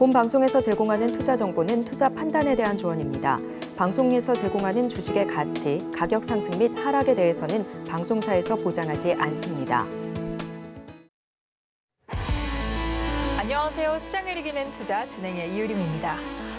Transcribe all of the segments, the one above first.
본 방송에서 제공하는 투자 정보는 투자 판단에 대한 조언입니다. 방송에서 제공하는 주식의 가치, 가격 상승 및 하락에 대해서는 방송사에서 보장하지 않습니다. 안녕하세요. 시장을 이기는 투자 진행의 이유림입니다.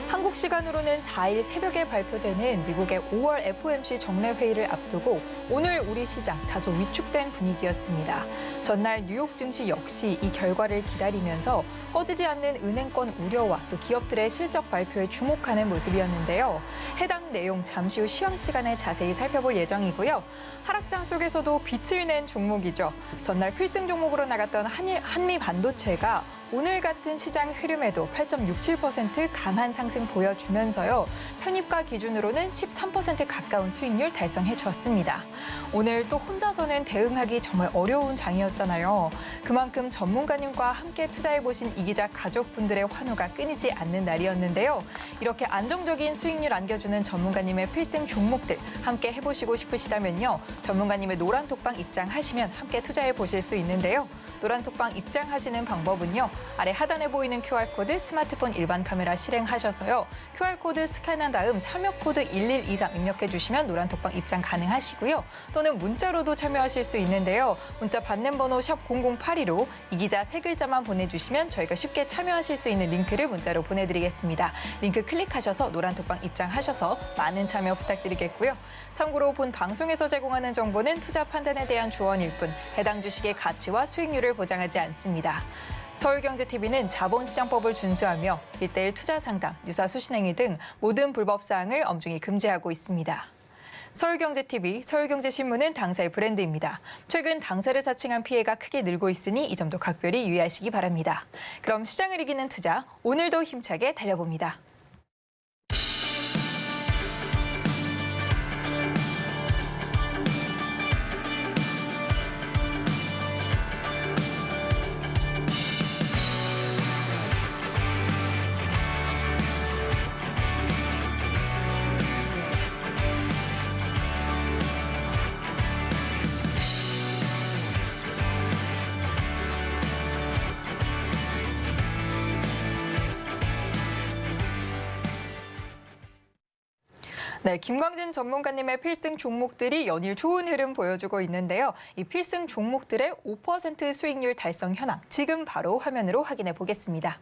한국 시간으로는 4일 새벽에 발표되는 미국의 5월 FOMC 정례 회의를 앞두고 오늘 우리 시장 다소 위축된 분위기였습니다. 전날 뉴욕 증시 역시 이 결과를 기다리면서 꺼지지 않는 은행권 우려와 또 기업들의 실적 발표에 주목하는 모습이었는데요. 해당 내용 잠시 후 시황 시간에 자세히 살펴볼 예정이고요. 하락장 속에서도 빛을 낸 종목이죠. 전날 필승 종목으로 나갔던 한미 반도체가 오늘 같은 시장 흐름에도 8.67% 강한 상승 보여주면서요. 편입가 기준으로는 13% 가까운 수익률 달성해 주었습니다. 오늘 또 혼자서는 대응하기 정말 어려운 장이었잖아요. 그만큼 전문가님과 함께 투자해보신 이 기자 가족분들의 환호가 끊이지 않는 날이었는데요. 이렇게 안정적인 수익률 안겨주는 전문가님의 필승 종목들 함께 해보시고 싶으시다면요. 전문가님의 노란톡방 입장하시면 함께 투자해보실 수 있는데요. 노란톡방 입장하시는 방법은요. 아래 하단에 보이는 QR코드 스마트폰 일반 카메라 실행하셔서요. QR코드 스캔한 다음 참여코드 1123 입력해 주시면 노란톡방 입장 가능하시고요. 또는 문자로도 참여하실 수 있는데요. 문자 받는 번호 샵 0082로 이 기자 세 글자만 보내주시면 저희가 쉽게 참여하실 수 있는 링크를 문자로 보내드리겠습니다. 링크 클릭하셔서 노란톡방 입장하셔서 많은 참여 부탁드리겠고요. 참고로 본 방송에서 제공하는 정보는 투자 판단에 대한 조언일 뿐 해당 주식의 가치와 수익률을 보장하지 않습니다. 서울경제TV는 자본시장법을 준수하며 1:1 투자 상담, 유사 수신행위 등 모든 불법 사항을 엄중히 금지하고 있습니다. 서울경제TV, 서울경제신문은 당사의 브랜드입니다. 최근 당사를 사칭한 피해가 크게 늘고 있으니 이 점도 각별히 유의하시기 바랍니다. 그럼 시장을 이기는 투자, 오늘도 힘차게 달려봅니다. 네, 김광진 전문가님의 필승 종목들이 연일 좋은 흐름 보여주고 있는데요. 이 필승 종목들의 5% 수익률 달성 현황 지금 바로 화면으로 확인해 보겠습니다.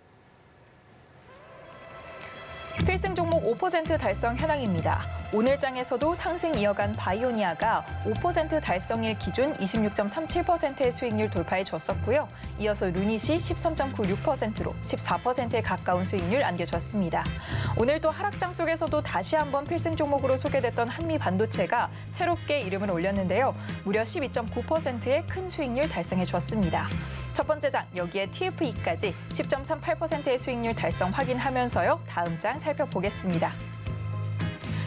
필승 종목 5% 달성 현황입니다. 오늘 장에서도 상승 이어간 바이오니아가 5% 달성일 기준 26.37%의 수익률 돌파해 줬었고요. 이어서 루닛이 13.96%로 14%에 가까운 수익률 안겨줬습니다. 오늘 또 하락장 속에서도 다시 한번 필승 종목으로 소개됐던 한미 반도체가 새롭게 이름을 올렸는데요. 무려 12.9%의 큰 수익률 달성해 줬습니다. 첫 번째 장 여기에 TFE까지 10.38%의 수익률 달성 확인하면서요. 다음 장 살펴보겠습니다.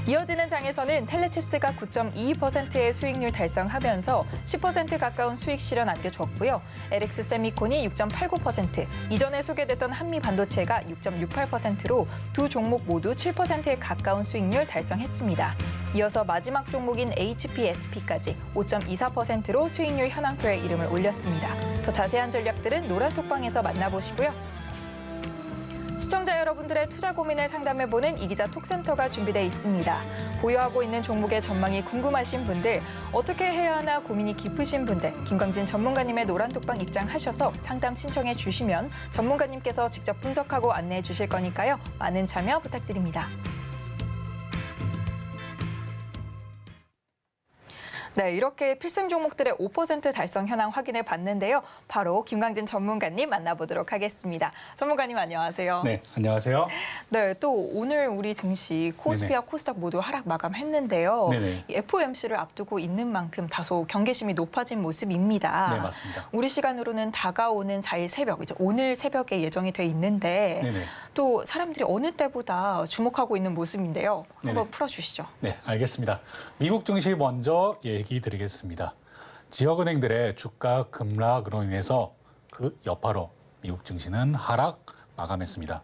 이어지는 장에서는 텔레칩스가 9.22%의 수익률 달성하면서 10% 가까운 수익 실현 안겨줬고요. LX 세미콘이 6.89%, 이전에 소개됐던 한미 반도체가 6.68%로 두 종목 모두 7%에 가까운 수익률 달성했습니다. 이어서 마지막 종목인 HPSP까지 5.24%로 수익률 현황표에 이름을 올렸습니다. 더 자세한 전략들은 노란톡방에서 만나보시고요. 시청자 여러분들의 투자 고민을 상담해보는 이 기자 톡센터가 준비되어 있습니다. 보유하고 있는 종목의 전망이 궁금하신 분들, 어떻게 해야 하나 고민이 깊으신 분들, 김광진 전문가님의 노란톡방 입장하셔서 상담 신청해 주시면 전문가님께서 직접 분석하고 안내해 주실 거니까요. 많은 참여 부탁드립니다. 네, 이렇게 필승 종목들의 5% 달성 현황 확인해 봤는데요. 바로 김광진 전문가님 만나보도록 하겠습니다. 전문가님 안녕하세요. 네, 안녕하세요. 네, 또 오늘 우리 증시 코스피와 코스닥 모두 하락 마감했는데요. 네네. FOMC를 앞두고 있는 만큼 다소 경계심이 높아진 모습입니다. 네, 맞습니다. 우리 시간으로는 다가오는 4일 새벽, 이제 오늘 새벽에 예정이 돼 있는데 네네. 또 사람들이 어느 때보다 주목하고 있는 모습인데요. 한번 네네. 풀어주시죠. 네, 알겠습니다. 미국 증시 먼저 얘기 드리겠습니다. 지역은행들의 주가 급락으로 인해서 그 여파로 미국 증시는 하락 마감했습니다.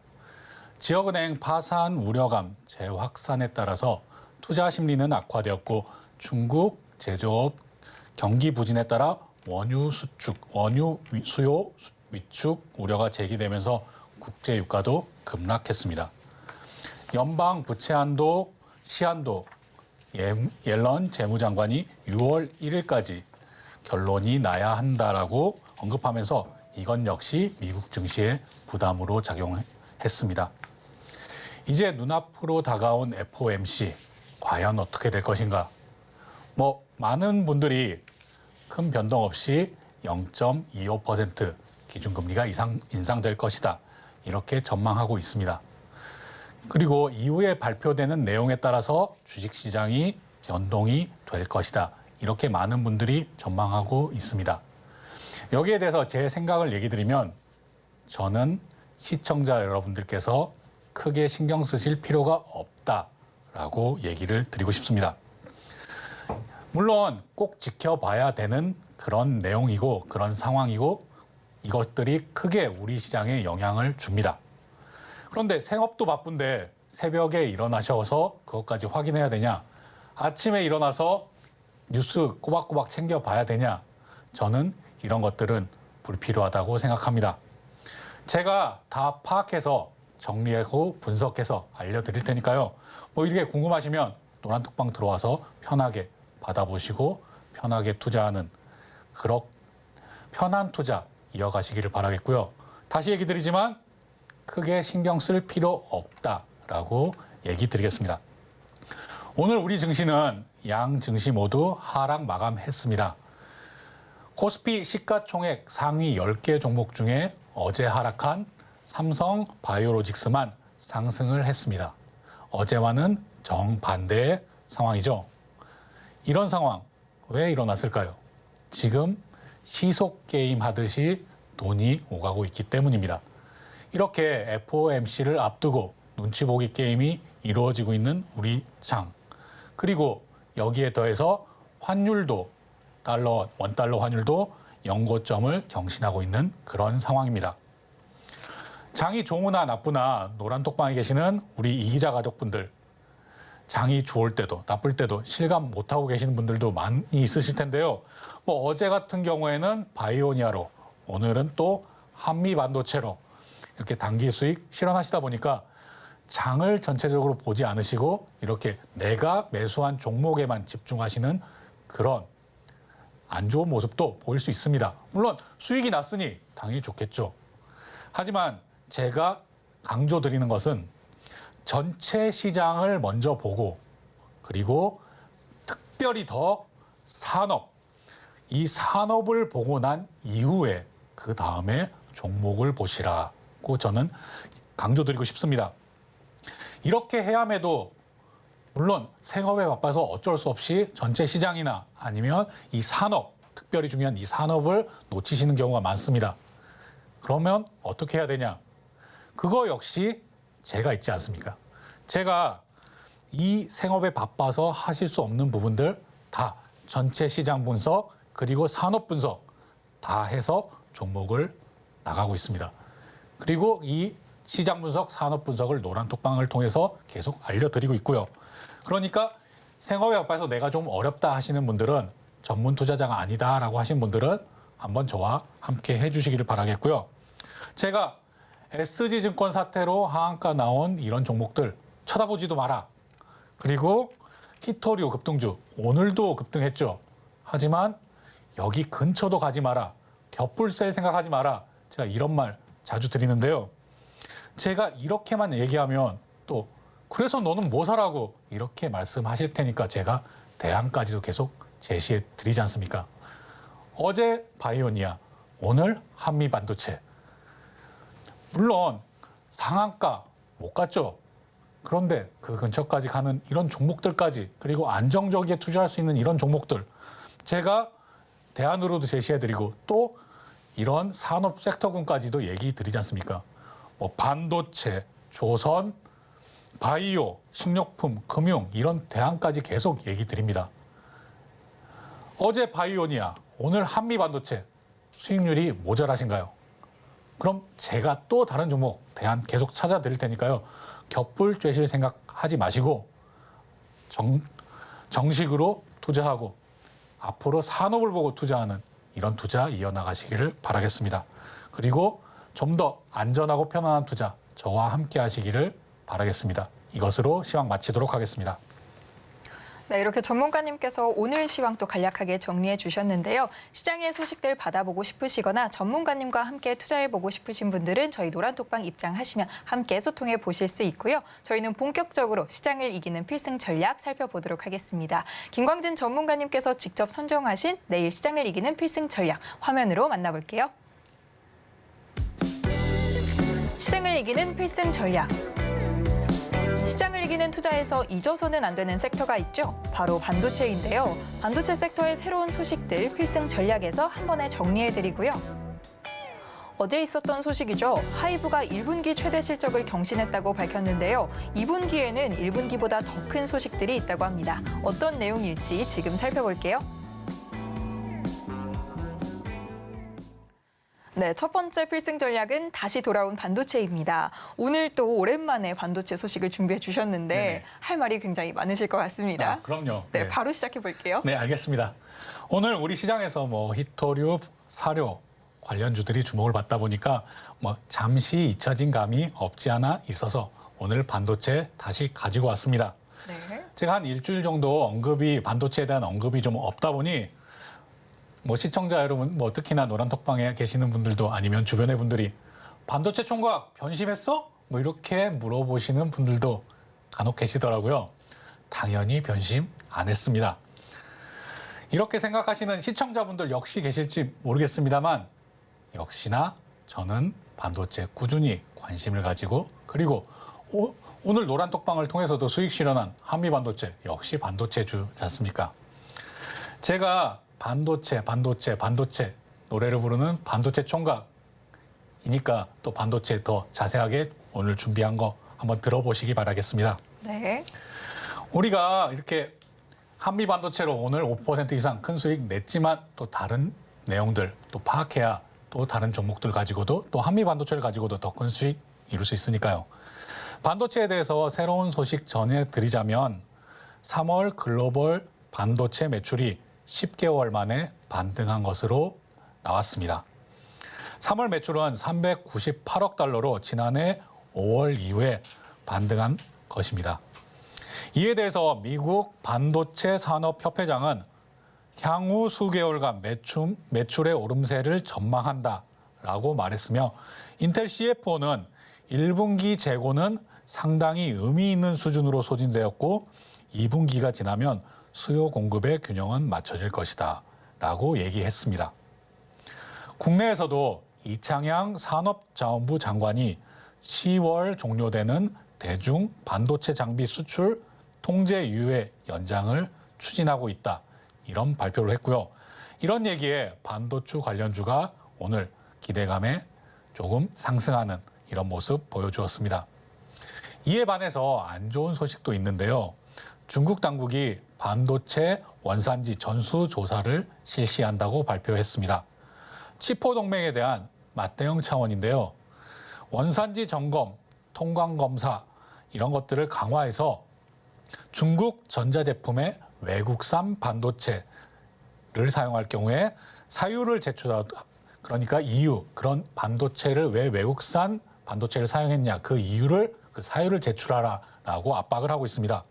지역은행 파산 우려감 재확산에 따라서 투자 심리는 악화되었고 중국 제조업 경기 부진에 따라 원유 수요 위축 우려가 제기되면서 국제 유가도 급락했습니다. 연방 부채 한도 시한도 옐런 재무장관이 6월 1일까지 결론이 나야 한다라고 언급하면서 이건 역시 미국 증시에 부담으로 작용했습니다. 이제 눈앞으로 다가온 FOMC 과연 어떻게 될 것인가? 많은 분들이 큰 변동 없이 0.25% 기준금리가 인상될 것이다. 이렇게 전망하고 있습니다. 그리고 이후에 발표되는 내용에 따라서 주식시장이 변동이 될 것이다. 이렇게 많은 분들이 전망하고 있습니다. 여기에 대해서 제 생각을 얘기 드리면 저는 시청자 여러분들께서 크게 신경 쓰실 필요가 없다라고 얘기를 드리고 싶습니다. 물론 꼭 지켜봐야 되는 그런 내용이고 그런 상황이고 이것들이 크게 우리 시장에 영향을 줍니다. 그런데 생업도 바쁜데 새벽에 일어나셔서 그것까지 확인해야 되냐? 아침에 일어나서 뉴스 꼬박꼬박 챙겨봐야 되냐? 저는 이런 것들은 불필요하다고 생각합니다. 제가 다 파악해서 정리하고 분석해서 알려드릴 테니까요. 이렇게 궁금하시면 노란톡방 들어와서 편하게 받아보시고 편하게 투자하는 그런 편한 투자 이어가시기를 바라겠고요. 다시 얘기 드리지만 크게 신경 쓸 필요 없다라고 얘기 드리겠습니다. 오늘 우리 증시는 양 증시 모두 하락 마감했습니다. 코스피 시가총액 상위 10개 종목 중에 어제 하락한 삼성 바이오로직스만 상승을 했습니다. 어제와는 정반대의 상황이죠. 이런 상황 왜 일어났을까요? 지금 시속 게임 하듯이 돈이 오가고 있기 때문입니다. 이렇게 FOMC를 앞두고 눈치 보기 게임이 이루어지고 있는 우리 장. 그리고 여기에 더해서 환율도 원달러 환율도 연고점을 경신하고 있는 그런 상황입니다. 장이 좋으나 나쁘나 노란톡방에 계시는 우리 이기자 가족분들, 장이 좋을 때도 나쁠 때도 실감 못하고 계시는 분들도 많이 있으실 텐데요. 어제 같은 경우에는 바이오니아로, 오늘은 또 한미 반도체로 이렇게 단기 수익 실현하시다 보니까 장을 전체적으로 보지 않으시고 이렇게 내가 매수한 종목에만 집중하시는 그런 안 좋은 모습도 보일 수 있습니다. 물론 수익이 났으니 당연히 좋겠죠. 하지만 제가 강조드리는 것은 전체 시장을 먼저 보고 그리고 특별히 더 이 산업을 보고 난 이후에 그 다음에 종목을 보시라고 저는 강조드리고 싶습니다. 이렇게 해야매도 물론 생업에 바빠서 어쩔 수 없이 전체 시장이나 아니면 이 산업, 특별히 중요한 이 산업을 놓치시는 경우가 많습니다. 그러면 어떻게 해야 되냐? 그거 역시 제가 있지 않습니까? 제가 이 생업에 바빠서 하실 수 없는 부분들 다 전체 시장 분석 그리고 산업 분석 다 해서 종목을 나가고 있습니다. 그리고 이 시장 분석, 산업 분석을 노란톡방을 통해서 계속 알려드리고 있고요. 그러니까 생업에 바빠서 내가 좀 어렵다 하시는 분들은 전문 투자자가 아니다라고 하신 분들은 한번 저와 함께 해주시기를 바라겠고요. 제가 SG증권 사태로 하한가 나온 이런 종목들 쳐다보지도 마라. 그리고 히토리오 급등주 오늘도 급등했죠. 하지만 여기 근처도 가지 마라. 겹불 셀 생각하지 마라. 제가 이런 말 자주 드리는데요. 제가 이렇게만 얘기하면 또 그래서 너는 뭐 사라고 이렇게 말씀하실 테니까 제가 대안까지도 계속 제시해 드리지 않습니까? 어제 바이오니아, 오늘 한미 반도체. 물론 상한가 못 갔죠. 그런데 그 근처까지 가는 이런 종목들까지 그리고 안정적이게 투자할 수 있는 이런 종목들 제가 대안으로도 제시해드리고 또 이런 산업 섹터군까지도 얘기 드리지 않습니까? 반도체, 조선, 바이오, 식료품, 금융 이런 대안까지 계속 얘기 드립니다. 어제 바이오니아, 오늘 한미 반도체 수익률이 모자라신가요? 그럼 제가 또 다른 종목 대안 계속 찾아드릴 테니까요. 겹불 쬐실 생각하지 마시고 정식으로 투자하고 앞으로 산업을 보고 투자하는 이런 투자 이어나가시기를 바라겠습니다. 그리고 좀 더 안전하고 편안한 투자 저와 함께 하시기를 바라겠습니다. 이것으로 시황 마치도록 하겠습니다. 네, 이렇게 전문가님께서 오늘 시황 또 간략하게 정리해 주셨는데요. 시장의 소식들 받아보고 싶으시거나 전문가님과 함께 투자해보고 싶으신 분들은 저희 노란톡방 입장하시면 함께 소통해 보실 수 있고요. 저희는 본격적으로 시장을 이기는 필승 전략 살펴보도록 하겠습니다. 김광진 전문가님께서 직접 선정하신 내일 시장을 이기는 필승 전략 화면으로 만나볼게요. 시장을 이기는 필승 전략. 시장을 이기는 투자에서 잊어서는 안 되는 섹터가 있죠. 바로 반도체인데요. 반도체 섹터의 새로운 소식들 필승 전략에서 한 번에 정리해드리고요. 어제 있었던 소식이죠. 하이브가 1분기 최대 실적을 경신했다고 밝혔는데요. 2분기에는 1분기보다 더 큰 소식들이 있다고 합니다. 어떤 내용일지 지금 살펴볼게요. 네, 첫 번째 필승 전략은 다시 돌아온 반도체입니다. 오늘 또 오랜만에 반도체 소식을 준비해 주셨는데 네네. 할 말이 굉장히 많으실 것 같습니다. 그럼요. 네, 바로 시작해 볼게요. 네, 알겠습니다. 오늘 우리 시장에서 히토류, 사료 관련주들이 주목을 받다 보니까 잠시 잊혀진 감이 없지 않아 있어서 오늘 반도체 다시 가지고 왔습니다. 네. 제가 한 일주일 정도 반도체에 대한 언급이 좀 없다 보니 시청자 여러분, 특히나 노란톡방에 계시는 분들도 아니면 주변의 분들이 반도체 총각 변심했어? 이렇게 물어보시는 분들도 간혹 계시더라고요. 당연히 변심 안 했습니다. 이렇게 생각하시는 시청자분들 역시 계실지 모르겠습니다만 역시나 저는 반도체에 꾸준히 관심을 가지고 그리고 오늘 노란톡방을 통해서도 수익 실현한 한미반도체 역시 반도체주지 않습니까? 제가 반도체 노래를 부르는 반도체 총각이니까 또 반도체 더 자세하게 오늘 준비한 거 한번 들어보시기 바라겠습니다. 네. 우리가 이렇게 한미 반도체로 오늘 5% 이상 큰 수익 냈지만 또 다른 내용들 또 파악해야 또 다른 종목들 가지고도 또 한미 반도체를 가지고도 더 큰 수익 이룰 수 있으니까요. 반도체에 대해서 새로운 소식 전해드리자면 3월 글로벌 반도체 매출이 10개월 만에 반등한 것으로 나왔습니다. 3월 매출은 398억 달러로 지난해 5월 이후에 반등한 것입니다. 이에 대해서 미국 반도체 산업협회장은 향후 수개월간 매출의 오름세를 전망한다라고 말했으며 인텔 CFO는 1분기 재고는 상당히 의미 있는 수준으로 소진되었고 2분기가 지나면 수요 공급의 균형은 맞춰질 것이다 라고 얘기했습니다. 국내에서도 이창양 산업자원부 장관이 10월 종료되는 대중 반도체 장비 수출 통제 유예 연장을 추진하고 있다. 이런 발표를 했고요. 이런 얘기에 반도체 관련주가 오늘 기대감에 조금 상승하는 이런 모습 보여주었습니다. 이에 반해서 안 좋은 소식도 있는데요. 중국 당국이 반도체 원산지 전수조사를 실시한다고 발표했습니다. 치포 동맹에 대한 맞대응 차원인데요. 원산지 점검, 통관 검사 이런 것들을 강화해서 중국 전자제품의 외국산 반도체를 사용할 경우에 사유를 제출하다 그러니까 이유 그런 반도체를 왜 외국산 반도체를 사용했냐 그 이유를 그 사유를 제출하라라고 압박을 하고 있습니다.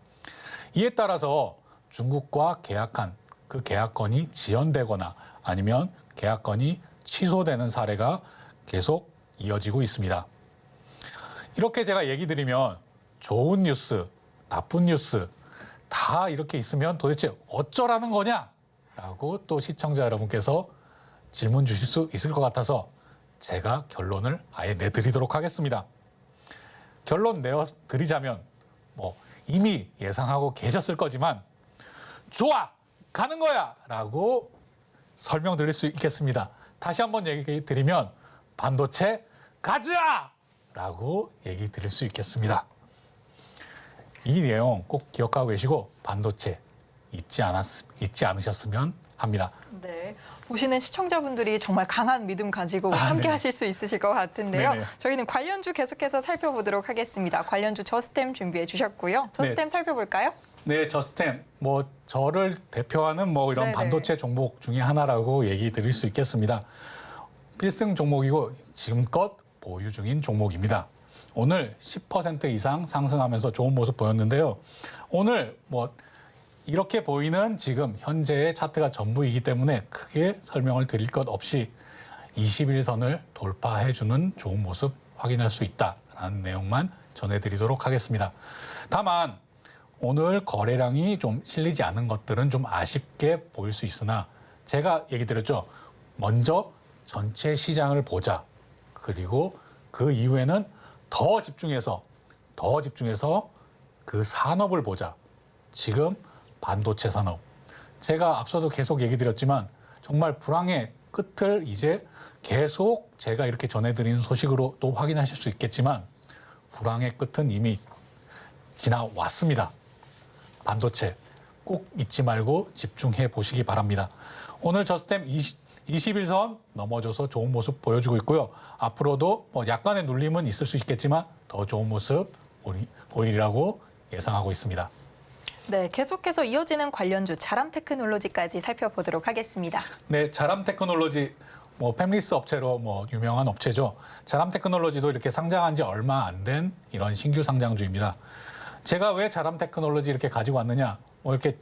이에 따라서 중국과 계약한 그 계약건이 지연되거나 아니면 계약건이 취소되는 사례가 계속 이어지고 있습니다. 이렇게 제가 얘기 드리면 좋은 뉴스, 나쁜 뉴스 다 이렇게 있으면 도대체 어쩌라는 거냐라고 또 시청자 여러분께서 질문 주실 수 있을 것 같아서 제가 결론을 아예 내드리도록 하겠습니다. 결론 내드리자면 이미 예상하고 계셨을 거지만 좋아! 가는 거야! 라고 설명드릴 수 있겠습니다. 다시 한번 얘기 드리면 반도체 가자! 라고 얘기 드릴 수 있겠습니다. 이 내용 꼭 기억하고 계시고 반도체 잊지 않으셨으면 합니다. 네, 보시는 시청자분들이 정말 강한 믿음 가지고 함께 하실 수 있으실 것 같은데요. 네네. 저희는 관련주 계속해서 살펴보도록 하겠습니다. 관련주 저스템 준비해 주셨고요. 저스템 살펴볼까요? 네, 저스템 저를 대표하는 이런 네네. 반도체 종목 중에 하나라고 얘기 드릴 수 있겠습니다. 필승 종목이고 지금껏 보유 중인 종목입니다. 오늘 10% 이상 상승하면서 좋은 모습 보였는데요. 오늘 이렇게 보이는 지금 현재의 차트가 전부이기 때문에 크게 설명을 드릴 것 없이 21선을 돌파해주는 좋은 모습 확인할 수 있다라는 내용만 전해드리도록 하겠습니다. 다만 오늘 거래량이 좀 실리지 않은 것들은 좀 아쉽게 보일 수 있으나 제가 얘기 드렸죠. 먼저 전체 시장을 보자. 그리고 그 이후에는 더 집중해서 그 산업을 보자. 지금 반도체 산업. 제가 앞서도 계속 얘기 드렸지만 정말 불황의 끝을 이제 계속 제가 이렇게 전해드리는 소식으로 또 확인하실 수 있겠지만 불황의 끝은 이미 지나왔습니다. 반도체 꼭 잊지 말고 집중해 보시기 바랍니다. 오늘 저스템 21선 넘어져서 좋은 모습 보여주고 있고요. 앞으로도 약간의 눌림은 있을 수 있겠지만 더 좋은 모습 보이리라고 예상하고 있습니다. 네, 계속해서 이어지는 관련주 자람 테크놀로지까지 살펴보도록 하겠습니다. 네, 자람 테크놀로지 팹리스 업체로 유명한 업체죠. 자람 테크놀로지도 이렇게 상장한 지 얼마 안 된 이런 신규 상장주입니다. 제가 왜 자람 테크놀로지 이렇게 가지고 왔느냐? 이렇게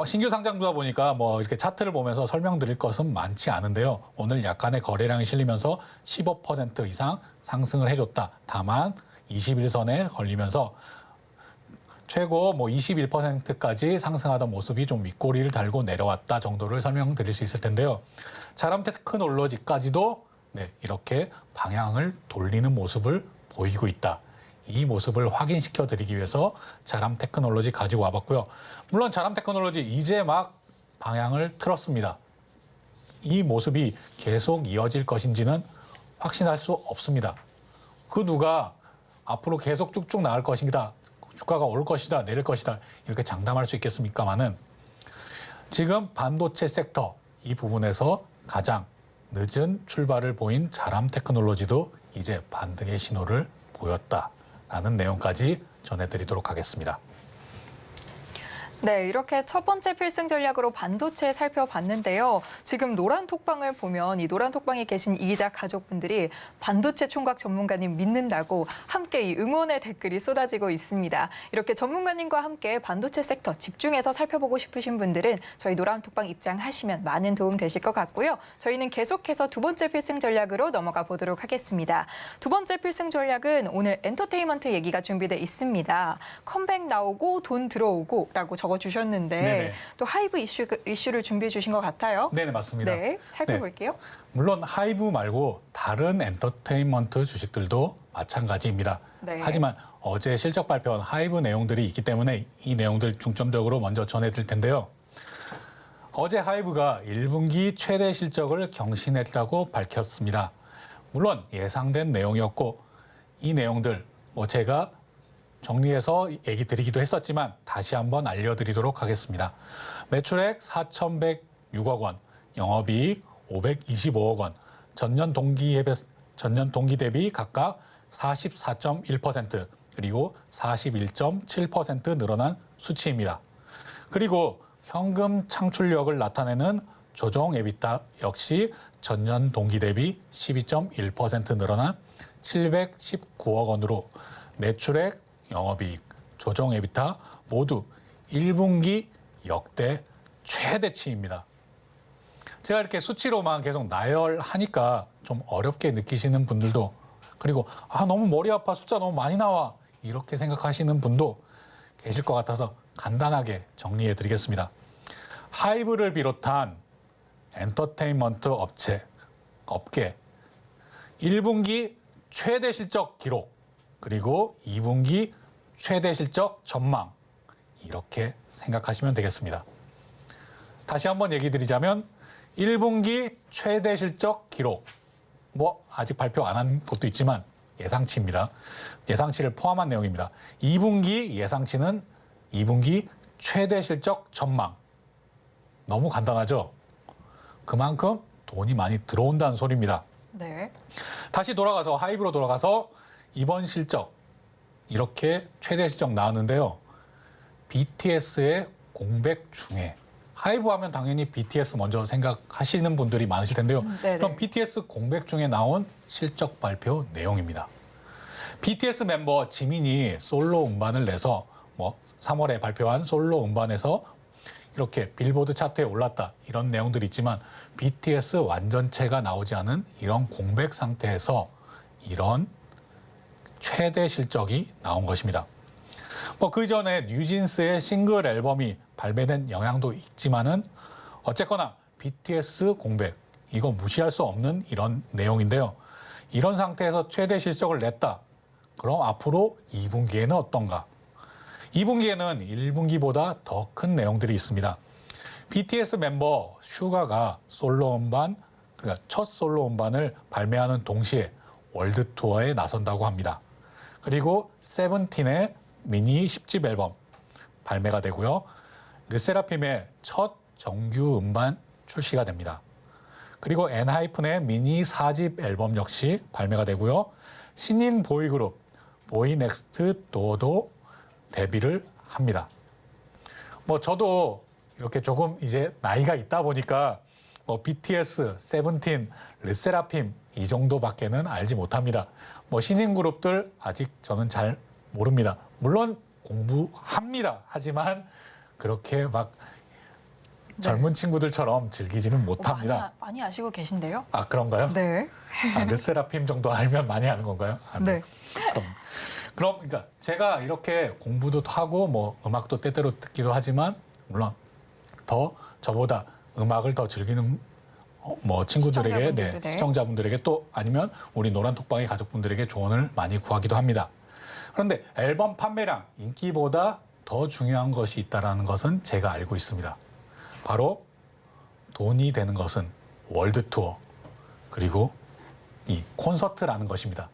신규 상장주다 보니까 이렇게 차트를 보면서 설명드릴 것은 많지 않은데요. 오늘 약간의 거래량이 실리면서 15% 이상 상승을 해줬다. 다만 21선에 걸리면서 최고 21%까지 상승하던 모습이 좀 윗꼬리를 달고 내려왔다 정도를 설명드릴 수 있을 텐데요. 자람 테크놀로지까지도 이렇게 방향을 돌리는 모습을 보이고 있다. 이 모습을 확인시켜 드리기 위해서 자람 테크놀로지 가지고 와봤고요. 물론 자람 테크놀로지 이제 막 방향을 틀었습니다. 이 모습이 계속 이어질 것인지는 확신할 수 없습니다. 그 누가 앞으로 계속 쭉쭉 나갈 것이다. 주가가 올 것이다. 내릴 것이다. 이렇게 장담할 수 있겠습니까마는 지금 반도체 섹터 이 부분에서 가장 늦은 출발을 보인 자람 테크놀로지도 이제 반등의 신호를 보였다라는 내용까지 전해드리도록 하겠습니다. 네, 이렇게 첫 번째 필승 전략으로 반도체 살펴봤는데요. 지금 노란 톡방을 보면 이 노란 톡방에 계신 이 기자 가족분들이 반도체 총각 전문가님 믿는다고 함께 이 응원의 댓글이 쏟아지고 있습니다. 이렇게 전문가님과 함께 반도체 섹터 집중해서 살펴보고 싶으신 분들은 저희 노란 톡방 입장하시면 많은 도움 되실 것 같고요. 저희는 계속해서 두 번째 필승 전략으로 넘어가 보도록 하겠습니다. 두 번째 필승 전략은 오늘 엔터테인먼트 얘기가 준비돼 있습니다. 컴백 나오고 돈 들어오고라고 적어주셨는데 네네. 또 하이브 이슈를 준비해 주신 것 같아요. 네, 맞습니다. 네, 살펴볼게요. 네. 물론 하이브 말고 다른 엔터테인먼트 주식들도 마찬가지입니다. 네. 하지만 어제 실적 발표한 하이브 내용들이 있기 때문에 이 내용들 중점적으로 먼저 전해드릴 텐데요. 어제 하이브가 1분기 최대 실적을 경신했다고 밝혔습니다. 물론 예상된 내용이었고 이 내용들 제가 정리해서 얘기 드리기도 했었지만 다시 한번 알려드리도록 하겠습니다. 매출액 4,106억 원, 영업이익 525억 원, 전년 동기 대비 각각 44.1% 그리고 41.7% 늘어난 수치입니다. 그리고 현금 창출력을 나타내는 조정 에비타 역시 전년 동기 대비 12.1% 늘어난 719억 원으로 매출액, 영업이익, 조정 에비타 모두 1분기 역대 최대치입니다. 제가 이렇게 수치로만 계속 나열하니까 좀 어렵게 느끼시는 분들도 그리고 너무 머리 아파 숫자 너무 많이 나와 이렇게 생각하시는 분도 계실 것 같아서 간단하게 정리해 드리겠습니다. 하이브를 비롯한 엔터테인먼트 업계 1분기 최대 실적 기록 그리고 2분기 최대 실적 전망 이렇게 생각하시면 되겠습니다. 다시 한번 얘기 드리자면 1분기 최대 실적 기록 아직 발표 안 한 것도 있지만 예상치입니다. 예상치를 포함한 내용입니다. 2분기 예상치는 2분기 최대 실적 전망. 너무 간단하죠? 그만큼 돈이 많이 들어온다는 소리입니다. 네. 다시 돌아가서 하이브로 돌아가서 이번 실적 이렇게 최대 실적 나왔는데요. BTS의 공백 중에 하이브 하면 당연히 BTS 먼저 생각하시는 분들이 많으실 텐데요. 네네. 그럼 BTS 공백 중에 나온 실적 발표 내용입니다. BTS 멤버 지민이 솔로 음반을 내서 3월에 발표한 솔로 음반에서 이렇게 빌보드 차트에 올랐다 이런 내용들이 있지만 BTS 완전체가 나오지 않은 이런 공백 상태에서 이런 최대 실적이 나온 것입니다. 그 전에 뉴진스의 싱글 앨범이 발매된 영향도 있지만은 어쨌거나 BTS 공백 이거 무시할 수 없는 이런 내용인데요. 이런 상태에서 최대 실적을 냈다. 그럼 앞으로 2분기에는 어떤가? 2분기에는 1분기보다 더 큰 내용들이 있습니다. BTS 멤버 슈가가 솔로 음반, 그러니까 첫 솔로 음반을 발매하는 동시에 월드 투어에 나선다고 합니다. 그리고 세븐틴의 미니 10집 앨범 발매가 되고요. 르세라핌의 첫 정규 음반 출시가 됩니다. 그리고 엔하이픈의 미니 4집 앨범 역시 발매가 되고요. 신인 보이그룹 보이넥스트 도어도 데뷔를 합니다. 저도 이렇게 조금 이제 나이가 있다 보니까 BTS, 세븐틴, 르세라핌 이 정도밖에는 알지 못합니다. 신인 그룹들 아직 저는 잘 모릅니다. 물론 공부합니다. 하지만 그렇게 막 젊은 친구들처럼 즐기지는 못합니다. 많이 아시고 계신데요? 아, 그런가요? 네. 르세라핌 정도 알면 많이 아는 건가요? 네. 그럼 그러니까 제가 이렇게 공부도 하고 음악도 때때로 듣기도 하지만 물론 더 저보다 음악을 더 즐기는 친구들에게, 시청자분들에게 또 아니면 우리 노란톡방의 가족분들에게 조언을 많이 구하기도 합니다. 그런데 앨범 판매량, 인기보다 더 중요한 것이 있다는 것은 제가 알고 있습니다. 바로 돈이 되는 것은 월드 투어 그리고 이 콘서트라는 것입니다.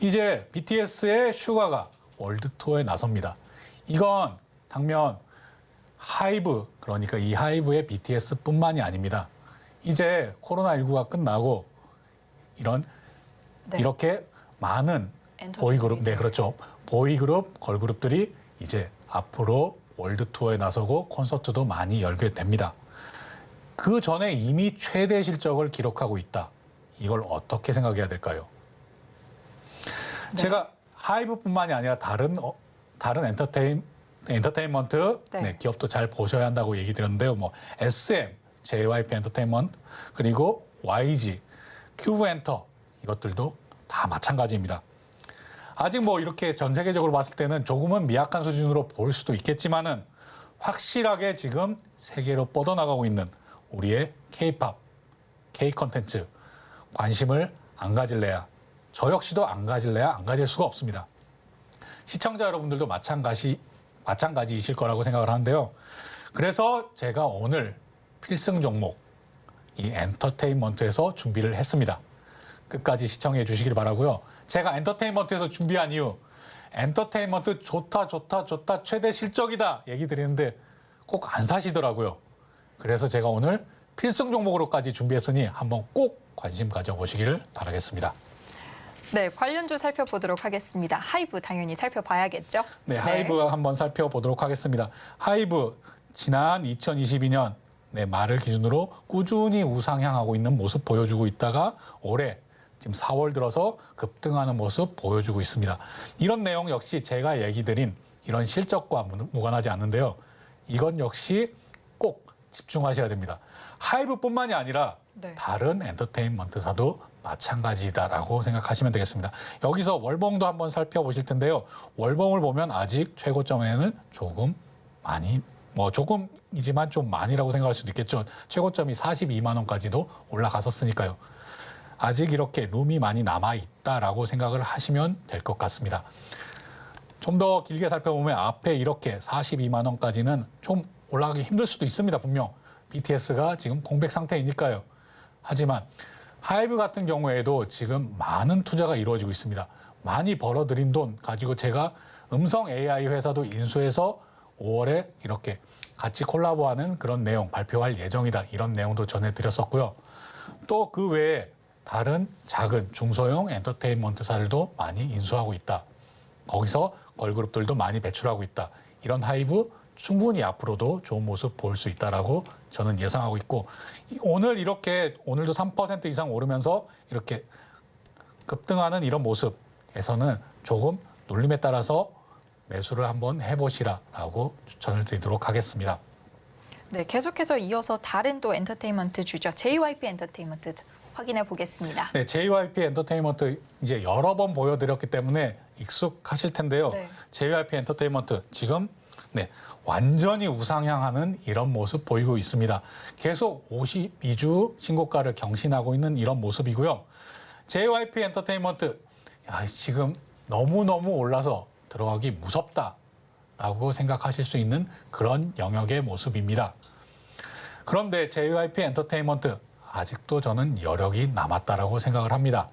이제 BTS의 슈가가 월드 투어에 나섭니다. 이건 당면 하이브, 그러니까 이 하이브의 BTS뿐만이 아닙니다. 이제 코로나19가 끝나고 이렇게 많은 보이그룹, 그렇죠. 보이그룹, 걸그룹들이 이제 앞으로 월드 투어에 나서고 콘서트도 많이 열게 됩니다. 그 전에 이미 최대 실적을 기록하고 있다. 이걸 어떻게 생각해야 될까요? 네. 제가 하이브뿐만이 아니라 다른 엔터테인먼트 기업도 잘 보셔야 한다고 얘기 드렸는데요. SM, JYP 엔터테인먼트, 그리고 YG, 큐브엔터 이것들도 다 마찬가지입니다. 아직 이렇게 전 세계적으로 봤을 때는 조금은 미약한 수준으로 볼 수도 있겠지만은 확실하게 지금 세계로 뻗어나가고 있는 우리의 K-팝, K-컨텐츠 관심을 안 가질래야 저 역시도 안 가질래야 안 가질 수가 없습니다. 시청자 여러분들도 마찬가지이실 거라고 생각을 하는데요. 그래서 제가 오늘 필승 종목 이 엔터테인먼트에서 준비를 했습니다. 끝까지 시청해 주시길 바라고요. 제가 엔터테인먼트에서 준비한 이유 엔터테인먼트 좋다 최대 실적이다 얘기 드리는데 꼭 안 사시더라고요. 그래서 제가 오늘 필승 종목으로까지 준비했으니 한번 꼭 관심 가져보시기를 바라겠습니다. 네, 관련주 살펴보도록 하겠습니다. 하이브 당연히 살펴봐야겠죠? 네, 하이브 한번 살펴보도록 하겠습니다. 하이브 지난 2022년 말을 기준으로 꾸준히 우상향하고 있는 모습 보여주고 있다가 올해 지금 4월 들어서 급등하는 모습 보여주고 있습니다. 이런 내용 역시 제가 얘기 드린 이런 실적과 무관하지 않는데요. 이건 역시 꼭 집중하셔야 됩니다. 하이브뿐만이 아니라 다른 엔터테인먼트사도 마찬가지다라고 생각하시면 되겠습니다. 여기서 월봉도 한번 살펴보실 텐데요. 월봉을 보면 아직 최고점에는 조금 많이 조금이지만 좀 많이라고 생각할 수도 있겠죠. 최고점이 42만 원까지도 올라갔었으니까요. 아직 이렇게 룸이 많이 남아있다라고 생각을 하시면 될 것 같습니다. 좀 더 길게 살펴보면 앞에 이렇게 42만 원까지는 좀 올라가기 힘들 수도 있습니다. 분명 BTS가 지금 공백 상태이니까요. 하지만 하이브 같은 경우에도 지금 많은 투자가 이루어지고 있습니다. 많이 벌어들인 돈 가지고 제가 음성 AI 회사도 인수해서 5월에 이렇게 같이 콜라보하는 그런 내용 발표할 예정이다. 이런 내용도 전해드렸었고요. 또 그 외에 다른 작은 중소형 엔터테인먼트사들도 많이 인수하고 있다. 거기서 걸그룹들도 많이 배출하고 있다. 이런 하이브 충분히 앞으로도 좋은 모습 보일 수 있다라고 저는 예상하고 있고, 오늘도 3% 이상 오르면서 이렇게 급등하는 이런 모습에서는 조금 눌림에 따라서 매수를 한번 해보시라라고 추천을 드리도록 하겠습니다. 네, 계속해서 이어서 다른 또 엔터테인먼트 주죠. JYP 엔터테인먼트 확인해 보겠습니다. 네, JYP 엔터테인먼트 이제 여러 번 보여드렸기 때문에 익숙하실 텐데요. 네. JYP 엔터테인먼트 지금 완전히 우상향하는 이런 모습 보이고 있습니다. 계속 52주 신고가를 경신하고 있는 이런 모습이고요. JYP 엔터테인먼트 지금 너무너무 올라서 들어가기 무섭다라고 생각하실 수 있는 그런 영역의 모습입니다. 그런데 JYP 엔터테인먼트 아직도 저는 여력이 남았다라고 생각을 합니다.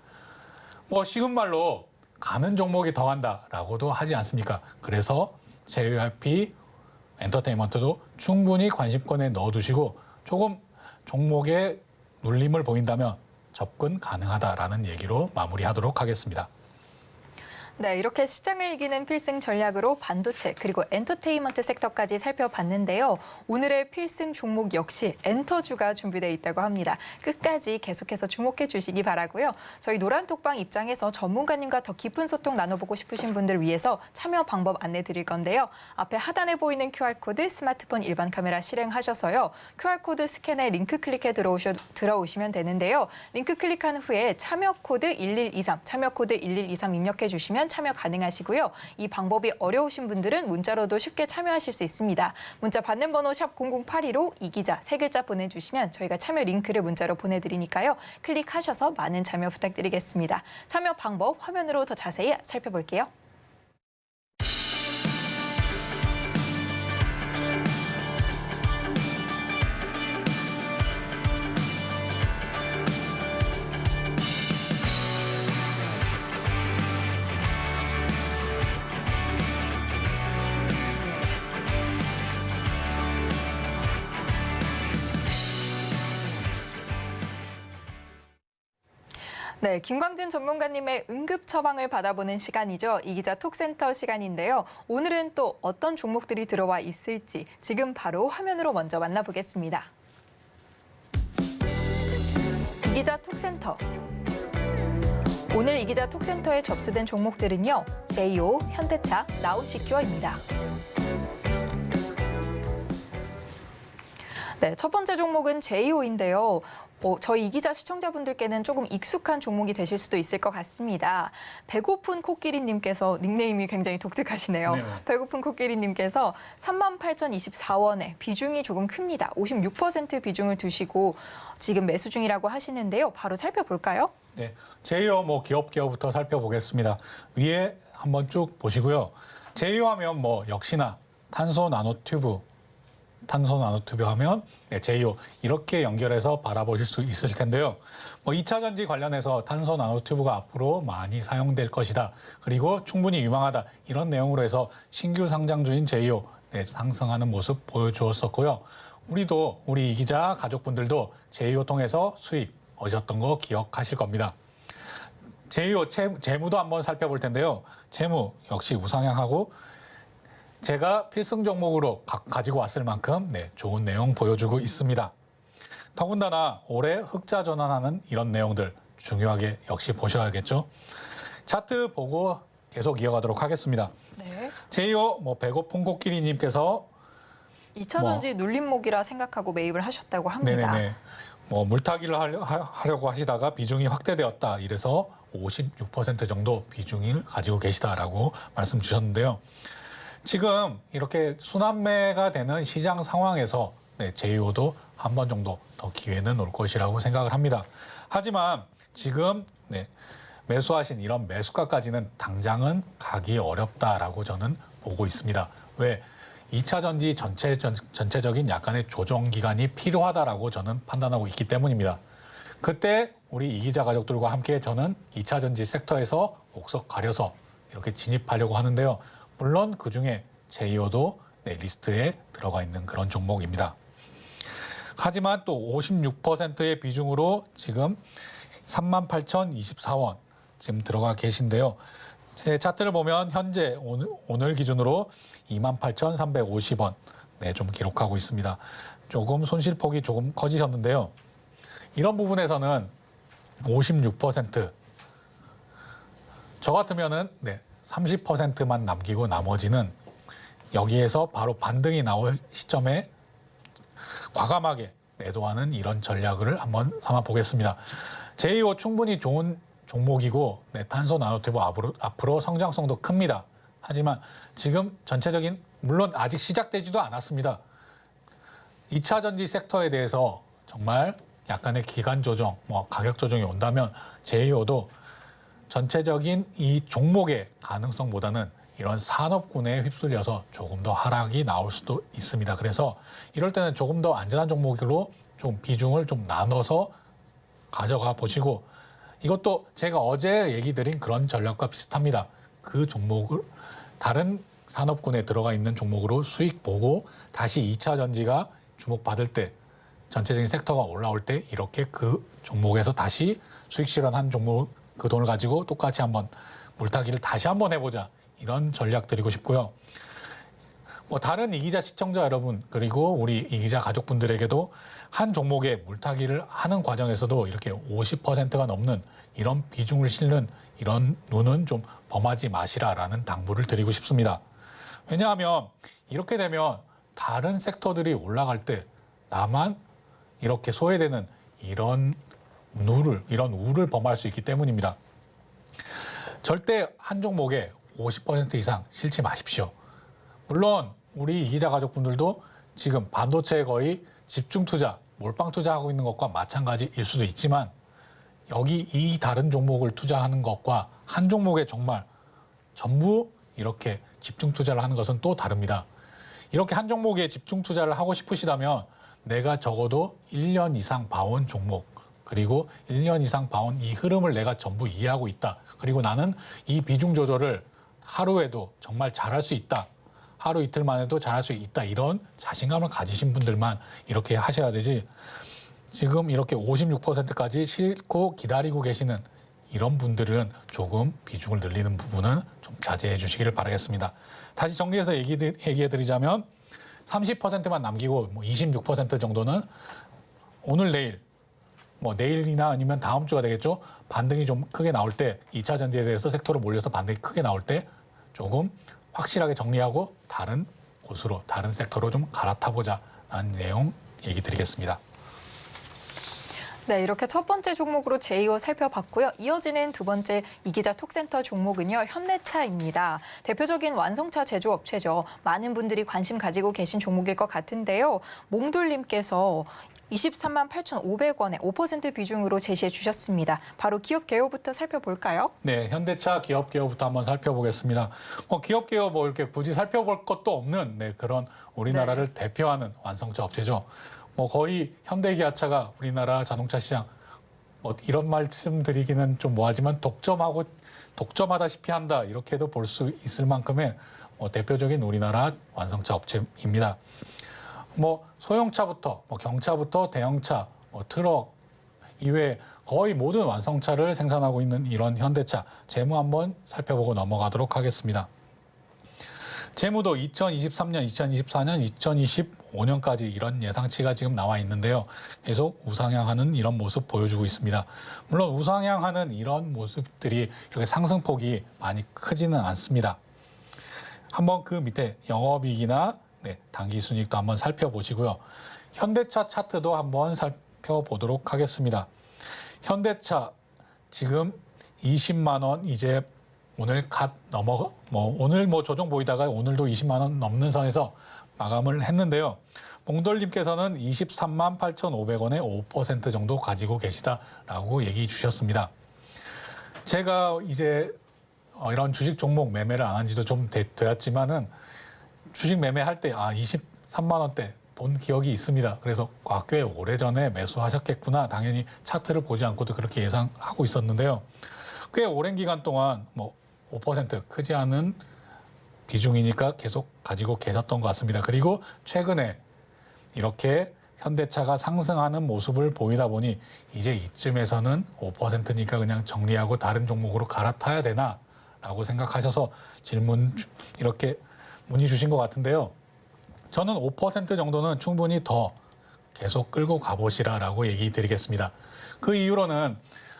쉬운 말로 가는 종목이 더 간다라고도 하지 않습니까? 그래서 JYP 엔터테인먼트도 충분히 관심권에 넣어두시고 조금 종목의 눌림을 보인다면 접근 가능하다라는 얘기로 마무리하도록 하겠습니다. 네, 이렇게 시장을 이기는 필승 전략으로 반도체 그리고 엔터테인먼트 섹터까지 살펴봤는데요. 오늘의 필승 종목 역시 엔터주가 준비되어 있다고 합니다. 끝까지 계속해서 주목해 주시기 바라고요. 저희 노란톡방 입장에서 전문가님과 더 깊은 소통 나눠보고 싶으신 분들 위해서 참여 방법 안내 드릴 건데요. 앞에 하단에 보이는 QR코드 스마트폰 일반 카메라 실행하셔서요. QR코드 스캔에 링크 클릭해 들어오시면 되는데요. 링크 클릭한 후에 참여 코드 1123 입력해 주시면 참여 가능하시고요. 이 방법이 어려우신 분들은 문자로도 쉽게 참여하실 수 있습니다. 문자 받는 번호 샵 0082로 이기자 3글자 보내주시면 저희가 참여 링크를 문자로 보내드리니까요. 클릭하셔서 많은 참여 부탁드리겠습니다. 참여 방법 화면으로 더 자세히 살펴볼게요. 네, 김광진 전문가님의 응급 처방을 받아보는 시간이죠. 이기자 톡센터 시간인데요. 오늘은 또 어떤 종목들이 들어와 있을지 지금 바로 화면으로 먼저 만나보겠습니다. 이기자 톡센터. 오늘 이기자 톡센터에 접수된 종목들은요. 제이오, 현대차, 나우시큐어입니다. 네, 첫 번째 종목은 제이오인데요. 저희 이기자 시청자분들께는 조금 익숙한 종목이 되실 수도 있을 것 같습니다. 배고픈 코끼리님께서 닉네임이 굉장히 독특하시네요. 네. 배고픈 코끼리님께서 38,024원에 비중이 조금 큽니다. 56% 비중을 두시고 지금 매수 중이라고 하시는데요. 바로 살펴볼까요? 네, 제이오 기업부터 살펴보겠습니다. 위에 한번 쭉 보시고요. 제이오 하면 역시나 탄소 나노튜브 하면 제이오 이렇게 연결해서 바라보실 수 있을 텐데요. 2차 전지 관련해서 탄소 나노튜브가 앞으로 많이 사용될 것이다. 그리고 충분히 유망하다. 이런 내용으로 해서 신규 상장주인 제이오 상승하는 모습 보여주었었고요. 우리 이기자 가족분들도 제이오 통해서 수익 얻으셨던 거 기억하실 겁니다. 제이오 재무도 한번 살펴볼 텐데요. 재무 역시 우상향하고 제가 필승 종목으로 가지고 왔을 만큼 좋은 내용 보여주고 있습니다. 더군다나 올해 흑자 전환하는 이런 내용들 중요하게 역시 보셔야겠죠. 차트 보고 계속 이어가도록 하겠습니다. 네. 제이오 배고픈 코끼리님께서 2차 전지 눌림목이라 생각하고 매입을 하셨다고 합니다. 네네네. 물타기를 하려고 하시다가 비중이 확대되었다. 이래서 56% 정도 비중을 가지고 계시다라고 말씀 주셨는데요. 지금 이렇게 순환매가 되는 시장 상황에서 제이오도 한 번 정도 더 기회는 올 것이라고 생각을 합니다. 하지만 지금 매수하신 이런 매수가까지는 당장은 가기 어렵다라고 저는 보고 있습니다. 왜? 2차 전지 전체적인 약간의 조정 기간이 필요하다라고 저는 판단하고 있기 때문입니다. 그때 우리 이기자 가족들과 함께 저는 2차 전지 섹터에서 옥석 가려서 이렇게 진입하려고 하는데요. 물론 그중에 제이오도 리스트에 들어가 있는 그런 종목입니다. 하지만 또 56%의 비중으로 지금 38,024원 지금 들어가 계신데요. 차트를 보면 현재 오늘 기준으로 28,350원 좀 기록하고 있습니다. 조금 손실폭이 조금 커지셨는데요. 이런 부분에서는 56%, 저 같으면은 30%만 남기고 나머지는 여기에서 바로 반등이 나올 시점에 과감하게 매도하는 이런 전략을 한번 삼아 보겠습니다. 제2호 충분히 좋은 종목이고 탄소 나노튜브 앞으로 성장성도 큽니다. 하지만 지금 전체적인 물론 아직 시작되지도 않았습니다. 2차 전지 섹터에 대해서 정말 약간의 기간 조정, 가격 조정이 온다면 제2호도 전체적인 이 종목의 가능성보다는 이런 산업군에 휩쓸려서 조금 더 하락이 나올 수도 있습니다. 그래서 이럴 때는 조금 더 안전한 종목으로 좀 비중을 좀 나눠서 가져가 보시고, 이것도 제가 어제 얘기 드린 그런 전략과 비슷합니다. 그 종목을 다른 산업군에 들어가 있는 종목으로 수익 보고 다시 2차 전지가 주목받을 때, 전체적인 섹터가 올라올 때 이렇게 그 종목에서 다시 수익 실현한 종목, 그 돈을 가지고 똑같이 한번 물타기를 다시 한번 해보자, 이런 전략 드리고 싶고요. 다른 이기자 시청자 여러분, 그리고 우리 이기자 가족분들에게도 한 종목에 물타기를 하는 과정에서도 이렇게 50%가 넘는 이런 비중을 실는 이런 눈은 좀 범하지 마시라라는 당부를 드리고 싶습니다. 왜냐하면 이렇게 되면 다른 섹터들이 올라갈 때 나만 이렇게 소외되는 이런 우를 범할 수 있기 때문입니다. 절대 한 종목에 50% 이상 실지 마십시오. 물론 우리 이기자 가족분들도 지금 반도체에 거의 집중 투자, 몰빵 투자하고 있는 것과 마찬가지일 수도 있지만, 여기 이 다른 종목을 투자하는 것과 한 종목에 정말 전부 이렇게 집중 투자를 하는 것은 또 다릅니다. 이렇게 한 종목에 집중 투자를 하고 싶으시다면 내가 적어도 1년 이상 봐온 종목, 그리고 1년 이상 봐온 이 흐름을 내가 전부 이해하고 있다. 그리고 나는 이 비중 조절을 하루에도 정말 잘할 수 있다. 하루 이틀 만에도 잘할 수 있다. 이런 자신감을 가지신 분들만 이렇게 하셔야 되지, 지금 이렇게 56%까지 싣고 기다리고 계시는 이런 분들은 조금 비중을 늘리는 부분은 좀 자제해 주시기를 바라겠습니다. 다시 정리해서 얘기해 드리자면 30%만 남기고 26% 정도는 오늘 내일, 내일이나 아니면 다음 주가 되겠죠. 반등이 좀 크게 나올 때, 2차 전지에 대해서 섹터로 몰려서 반등이 크게 나올 때 조금 확실하게 정리하고 다른 곳으로, 다른 섹터로 좀 갈아타보자라는 내용 얘기 드리겠습니다. 네, 이렇게 첫 번째 종목으로 제2호 살펴봤고요. 이어지는 두 번째 이기자 톡센터 종목은요, 현대차입니다. 대표적인 완성차 제조업체죠. 많은 분들이 관심 가지고 계신 종목일 것 같은데요. 몽돌님께서 23만 8,500원에 5% 비중으로 제시해 주셨습니다. 바로 기업 개요부터 살펴볼까요? 네, 현대차 기업 개요부터 한번 살펴보겠습니다. 기업 개요 이렇게 굳이 살펴볼 것도 없는 그런 우리나라를 대표하는 완성차 업체죠. 거의 현대기아차가 우리나라 자동차 시장, 이런 말씀 드리기는 좀 뭐하지만 독점하다시피 한다, 이렇게도 볼 수 있을 만큼의 대표적인 우리나라 완성차 업체입니다. 소형차부터 경차부터 대형차, 트럭 이외에 거의 모든 완성차를 생산하고 있는 이런 현대차, 재무 한번 살펴보고 넘어가도록 하겠습니다. 재무도 2023년, 2024년, 2025년까지 이런 예상치가 지금 나와 있는데요. 계속 우상향하는 이런 모습 보여주고 있습니다. 물론 우상향하는 이런 모습들이 이렇게 상승폭이 많이 크지는 않습니다. 한번 그 밑에 영업이익이나 당기순이익도 한번 살펴보시고요. 현대차 차트도 한번 살펴보도록 하겠습니다. 현대차 지금 20만 원 이제 오늘 오늘 조정 보이다가 오늘도 20만 원 넘는 선에서 마감을 했는데요. 몽돌님께서는 23만 8,500원에 5% 정도 가지고 계시다라고 얘기해 주셨습니다. 제가 이제 이런 주식 종목 매매를 안 한 지도 좀 되었지만은 주식 매매할 때 23만 원대 본 기억이 있습니다. 그래서 꽤 오래전에 매수하셨겠구나. 당연히 차트를 보지 않고도 그렇게 예상하고 있었는데요. 꽤 오랜 기간 동안 5% 크지 않은 비중이니까 계속 가지고 계셨던 것 같습니다. 그리고 최근에 이렇게 현대차가 상승하는 모습을 보이다 보니 이제 이쯤에서는 5%니까 그냥 정리하고 다른 종목으로 갈아타야 되나 라고 생각하셔서 이렇게 문의 주신 것 같은데요. 저는 5% 정도는 충분히 더 계속 끌고 가보시라라고 얘기 드리겠습니다. 그 이유로는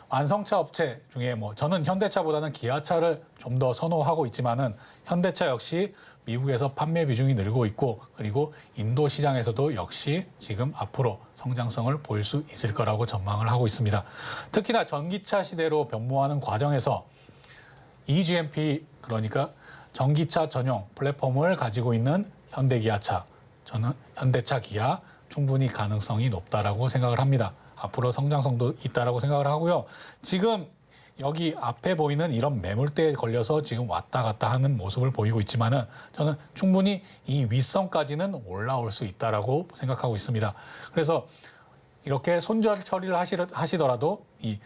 완성차 업체 중에 저는 현대차보다는 기아차를 좀 더 선호하고 있지만은 현대차 역시 미국에서 판매 비중이 늘고 있고 그리고 인도 시장에서도 역시 지금 앞으로 성장성을 보일 수 있을 거라고 전망을 하고 있습니다. 특히나 전기차 시대로 변모하는 과정에서 eGMP 그러니까 전기차 전용 플랫폼을 가지고 있는 현대기아차, 저는 현대차 기아 충분히 가능성이 높다라고 생각을 합니다. 앞으로 성장성도 있다라고 생각을 하고요. 지금 여기 앞에 보이는 이런 매물대에 걸려서 지금 왔다 갔다 하는 모습을 보이고 있지만은 저는 충분히 이 윗선까지는 올라올 수 있다라고 생각하고 있습니다. 그래서 이렇게 손절 처리를 하시더라도 이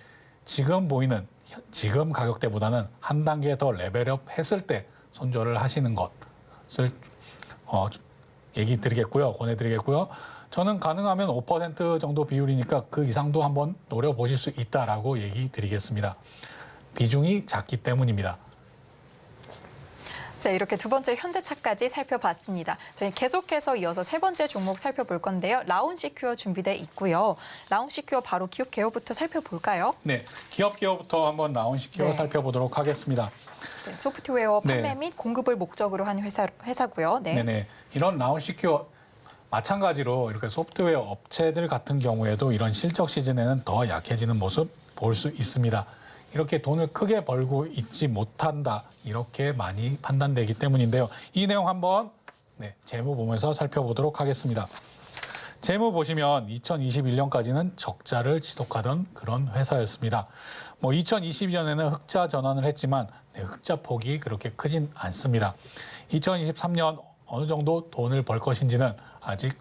지금 보이는 지금 가격대보다는 한 단계 더 레벨업 했을 때 손절을 하시는 것을 얘기 드리겠고요. 권해드리겠고요. 저는 가능하면 5% 정도 비율이니까 그 이상도 한번 노려보실 수 있다라고 얘기 드리겠습니다. 비중이 작기 때문입니다. 네, 이렇게 두 번째 현대차까지 살펴봤습니다. 저희 계속해서 이어서 세 번째 종목 살펴볼 건데요. 라운시큐어 준비돼 있고요. 라운시큐어 바로 기업 개요부터 살펴볼까요? 네, 기업 개요부터 한번 라운시큐어 네. 살펴보도록 하겠습니다. 네, 소프트웨어 판매 네. 및 공급을 목적으로 한 회사고요. 네. 네네. 이런 라운시큐어 마찬가지로 이렇게 소프트웨어 업체들 같은 경우에도 이런 실적 시즌에는 더 약해지는 모습 볼 수 있습니다. 이렇게 돈을 크게 벌고 있지 못한다. 이렇게 많이 판단되기 때문인데요. 이 내용 한번 재무 보면서 살펴보도록 하겠습니다. 재무 보시면 2021년까지는 적자를 지속하던 그런 회사였습니다. 2022년에는 흑자 전환을 했지만 흑자 폭이 그렇게 크진 않습니다. 2023년 어느 정도 돈을 벌 것인지는 아직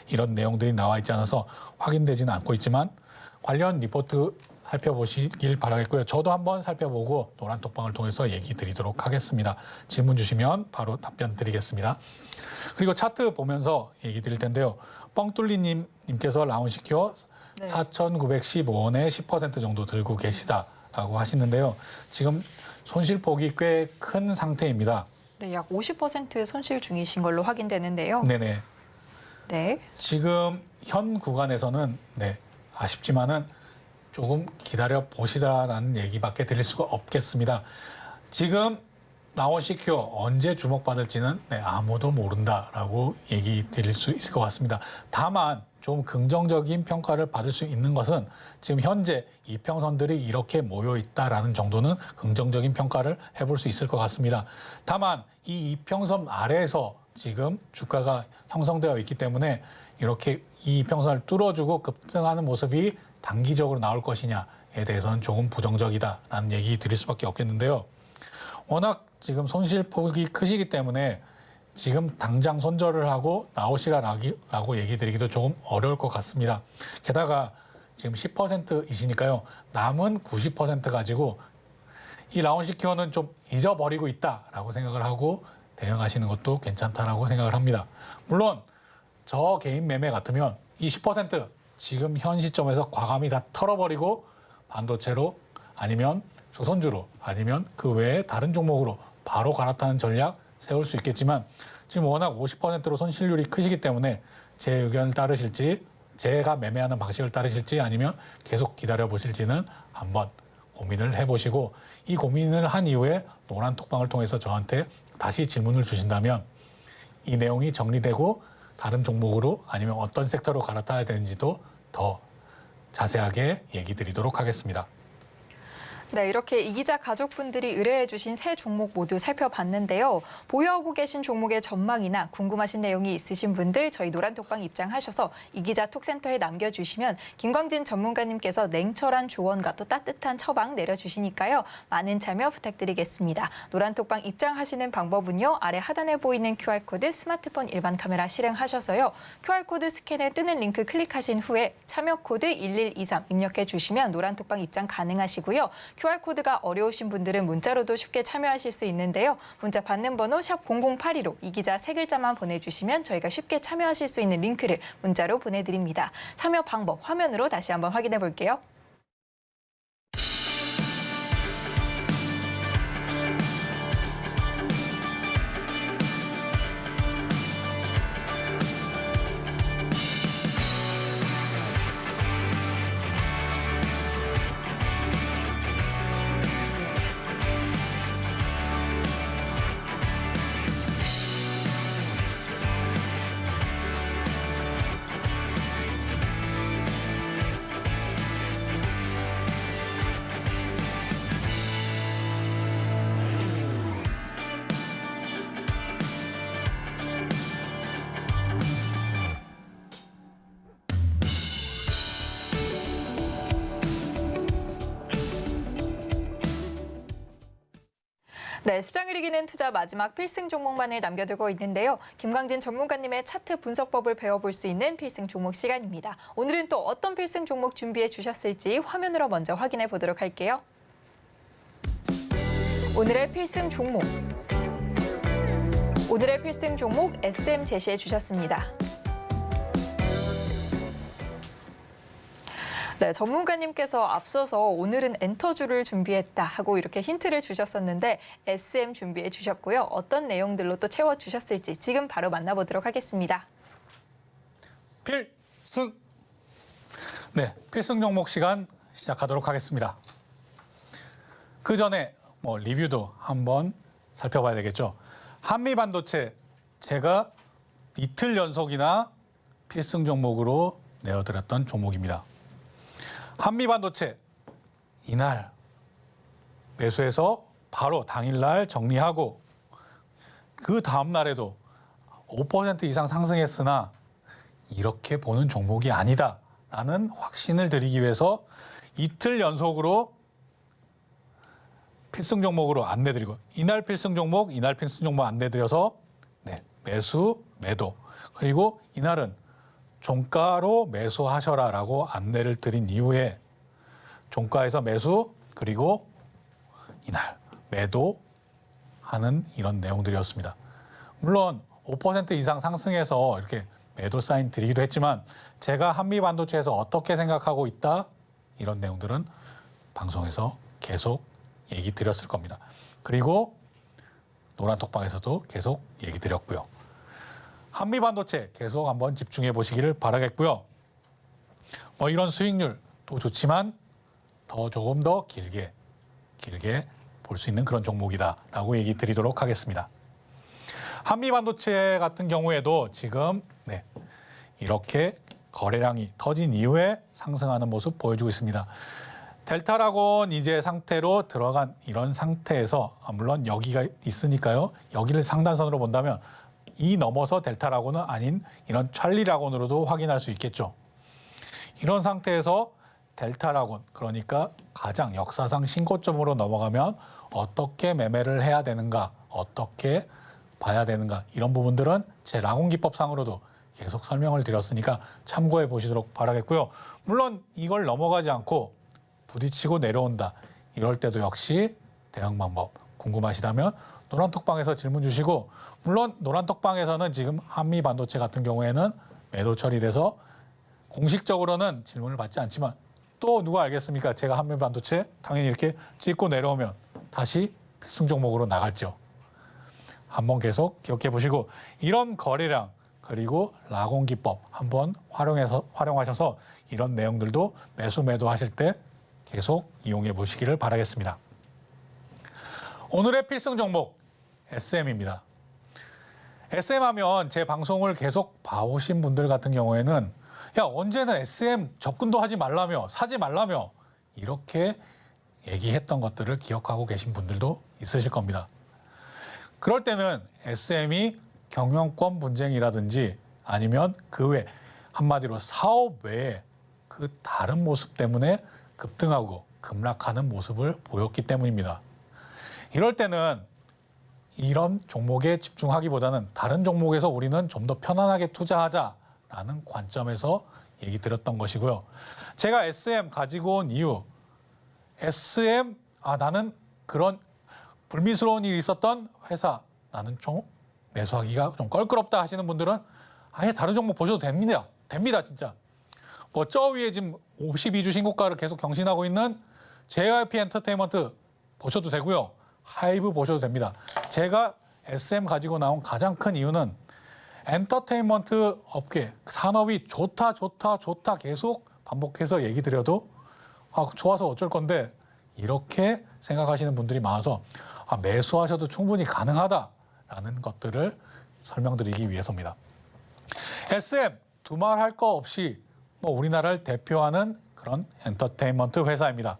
이런 내용들이 나와 있지 않아서 확인되지는 않고 있지만 관련 리포트 살펴보시길 바라겠고요. 저도 한번 살펴보고 노란톡방을 통해서 얘기 드리도록 하겠습니다. 질문 주시면 바로 답변 드리겠습니다. 그리고 차트 보면서 얘기 드릴 텐데요. 뻥뚫리님께서 라운시큐어 4,915원에 10% 정도 들고 계시다라고 하시는데요. 지금 손실폭이 꽤 큰 상태입니다. 네, 약 50% 손실 중이신 걸로 확인되는데요. 네네. 네. 지금 현 구간에서는 아쉽지만은 조금 기다려 보시라는 얘기밖에 드릴 수가 없겠습니다. 지금 라운시큐어 언제 주목받을지는 아무도 모른다라고 얘기 드릴 수 있을 것 같습니다. 다만 좀 긍정적인 평가를 받을 수 있는 것은 지금 현재 이평선들이 이렇게 모여 있다라는 정도는 긍정적인 평가를 해볼 수 있을 것 같습니다. 다만 이 이평선 아래에서 지금 주가가 형성되어 있기 때문에 이렇게 이 이평선을 뚫어주고 급등하는 모습이 단기적으로 나올 것이냐에 대해서는 조금 부정적이다라는 얘기 드릴 수밖에 없겠는데요. 워낙 지금 손실폭이 크시기 때문에 지금 당장 손절을 하고 나오시라라고 얘기 드리기도 조금 어려울 것 같습니다. 게다가 지금 10%이시니까요. 남은 90% 가지고 이 라운시큐어는 좀 잊어버리고 있다라고 생각을 하고 대응하시는 것도 괜찮다라고 생각을 합니다. 물론 저 개인 매매 같으면 이 10% 지금 현 시점에서 과감히 다 털어버리고 반도체로 아니면 조선주로 아니면 그 외에 다른 종목으로 바로 갈아타는 전략 세울 수 있겠지만 지금 워낙 50%로 손실률이 크시기 때문에 제 의견을 따르실지 제가 매매하는 방식을 따르실지 아니면 계속 기다려 보실지는 한번 고민을 해보시고 이 고민을 한 이후에 노란톡방을 통해서 저한테 다시 질문을 주신다면 이 내용이 정리되고 다른 종목으로 아니면 어떤 섹터로 갈아타야 되는지도 더 자세하게 얘기 드리도록 하겠습니다. 네, 이렇게 이 기자 가족분들이 의뢰해 주신 세 종목 모두 살펴봤는데요. 보유하고 계신 종목의 전망이나 궁금하신 내용이 있으신 분들 저희 노란톡방 입장하셔서 이 기자 톡센터에 남겨주시면 김광진 전문가님께서 냉철한 조언과 또 따뜻한 처방 내려주시니까요. 많은 참여 부탁드리겠습니다. 노란톡방 입장하시는 방법은요. 아래 하단에 보이는 QR코드 스마트폰 일반 카메라 실행하셔서요. QR코드 스캔에 뜨는 링크 클릭하신 후에 참여 코드 1123 입력해 주시면 노란톡방 입장 가능하시고요. QR코드가 어려우신 분들은 문자로도 쉽게 참여하실 수 있는데요. 문자 받는 번호 샵 0082로 이 기자 세 글자만 보내주시면 저희가 쉽게 참여하실 수 있는 링크를 문자로 보내드립니다. 참여 방법 화면으로 다시 한번 확인해 볼게요. 네, 시장을 이기는 투자 마지막 필승 종목만을 남겨두고 있는데요. 김광진 전문가님의 차트 분석법을 배워볼 수 있는 필승 종목 시간입니다. 오늘은 또 어떤 필승 종목 준비해 주셨을지 화면으로 먼저 확인해 보도록 할게요. 오늘의 필승 종목. 오늘의 필승 종목 SM 제시해 주셨습니다. 네, 전문가님께서 앞서서 오늘은 엔터주를 준비했다 하고 이렇게 힌트를 주셨었는데 SM 준비해 주셨고요. 어떤 내용들로 또 채워주셨을지 지금 바로 만나보도록 하겠습니다. 필승! 네, 필승 종목 시간 시작하도록 하겠습니다. 그 전에 리뷰도 한번 살펴봐야 되겠죠. 한미반도체 제가 이틀 연속이나 필승 종목으로 내어드렸던 종목입니다. 한미반도체 이날 매수해서 바로 당일날 정리하고 그 다음 날에도 5% 이상 상승했으나 이렇게 보는 종목이 아니다라는 확신을 드리기 위해서 이틀 연속으로 필승 종목으로 안내드리고 이날 필승 종목 안내드려서 매수, 매도 그리고 이날은 종가로 매수하셔라라고 안내를 드린 이후에 종가에서 매수 그리고 이날 매도하는 이런 내용들이었습니다. 물론 5% 이상 상승해서 이렇게 매도 사인 드리기도 했지만 제가 한미반도체에서 어떻게 생각하고 있다 이런 내용들은 방송에서 계속 얘기 드렸을 겁니다. 그리고 노란톡방에서도 계속 얘기 드렸고요. 한미반도체 계속 한번 집중해 보시기를 바라겠고요. 이런 수익률도 좋지만 조금 더 길게 볼 수 있는 그런 종목이다라고 얘기 드리도록 하겠습니다. 한미반도체 같은 경우에도 지금 이렇게 거래량이 터진 이후에 상승하는 모습 보여주고 있습니다. 델타라곤 이제 상태로 들어간 이런 상태에서 물론 여기가 있으니까요. 여기를 상단선으로 본다면 이 넘어서 델타라곤은 아닌 이런 찰리라곤으로도 확인할 수 있겠죠. 이런 상태에서 델타라곤 그러니까 가장 역사상 신고점으로 넘어가면 어떻게 매매를 해야 되는가 어떻게 봐야 되는가 이런 부분들은 제 라곤 기법상으로도 계속 설명을 드렸으니까 참고해 보시도록 바라겠고요. 물론 이걸 넘어가지 않고 부딪히고 내려온다 이럴 때도 역시 대응 방법 궁금하시다면 노란톡방에서 질문 주시고 물론 노란톡방에서는 지금 한미반도체 같은 경우에는 매도 처리돼서 공식적으로는 질문을 받지 않지만 또 누가 알겠습니까? 제가 한미반도체 당연히 이렇게 찍고 내려오면 다시 필승 종목으로 나갈죠. 한번 계속 기억해 보시고 이런 거래량 그리고 라곤 기법 한번 활용하셔서 이런 내용들도 매도 하실 때 계속 이용해 보시기를 바라겠습니다. 오늘의 필승 종목 SM입니다. SM 하면 제 방송을 계속 봐오신 분들 같은 경우에는 야 언제는 SM 접근도 하지 말라며 사지 말라며 이렇게 얘기했던 것들을 기억하고 계신 분들도 있으실 겁니다. 그럴 때는 SM이 경영권 분쟁이라든지 아니면 그 외 한마디로 사업 외에 그 다른 모습 때문에 급등하고 급락하는 모습을 보였기 때문입니다. 이럴 때는 이런 종목에 집중하기보다는 다른 종목에서 우리는 좀 더 편안하게 투자하자라는 관점에서 얘기 드렸던 것이고요. 제가 SM 가지고 온 이유, SM 나는 그런 불미스러운 일이 있었던 회사 나는 좀 매수하기가 좀 껄끄럽다 하시는 분들은 아예 다른 종목 보셔도 됩니다. 진짜. 저 위에 지금 52주 신고가를 계속 경신하고 있는 JYP 엔터테인먼트 보셔도 되고요. 하이브 보셔도 됩니다. 제가 SM 가지고 나온 가장 큰 이유는 엔터테인먼트 업계 산업이 좋다 계속 반복해서 얘기 드려도 좋아서 어쩔 건데 이렇게 생각하시는 분들이 많아서 매수하셔도 충분히 가능하다라는 것들을 설명드리기 위해서입니다. SM 두말할 거 없이 우리나라를 대표하는 그런 엔터테인먼트 회사입니다.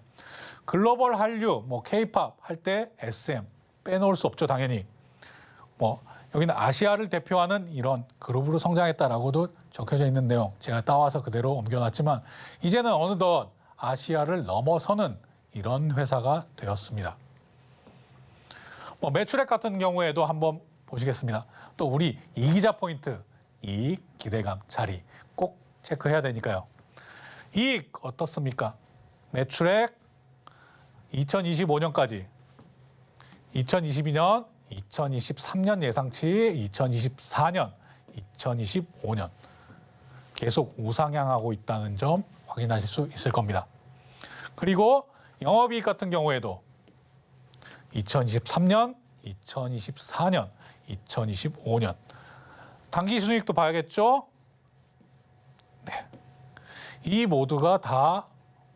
글로벌 한류, K-팝 할 때 SM 빼놓을 수 없죠, 당연히. 여기는 아시아를 대표하는 이런 그룹으로 성장했다라고도 적혀져 있는 내용 제가 따와서 그대로 옮겨놨지만 이제는 어느덧 아시아를 넘어서는 이런 회사가 되었습니다. 뭐 매출액 같은 경우에도 한번 보시겠습니다. 또 우리 이기자 포인트, 이익, 기대감, 자리 꼭 체크해야 되니까요. 이익 어떻습니까? 매출액 2025년까지 2022년, 2023년 예상치, 2024년, 2025년 계속 우상향하고 있다는 점 확인하실 수 있을 겁니다. 그리고 영업이익 같은 경우에도 2023년, 2024년, 2025년 당기순이익도 봐야겠죠? 네. 이 모두가 다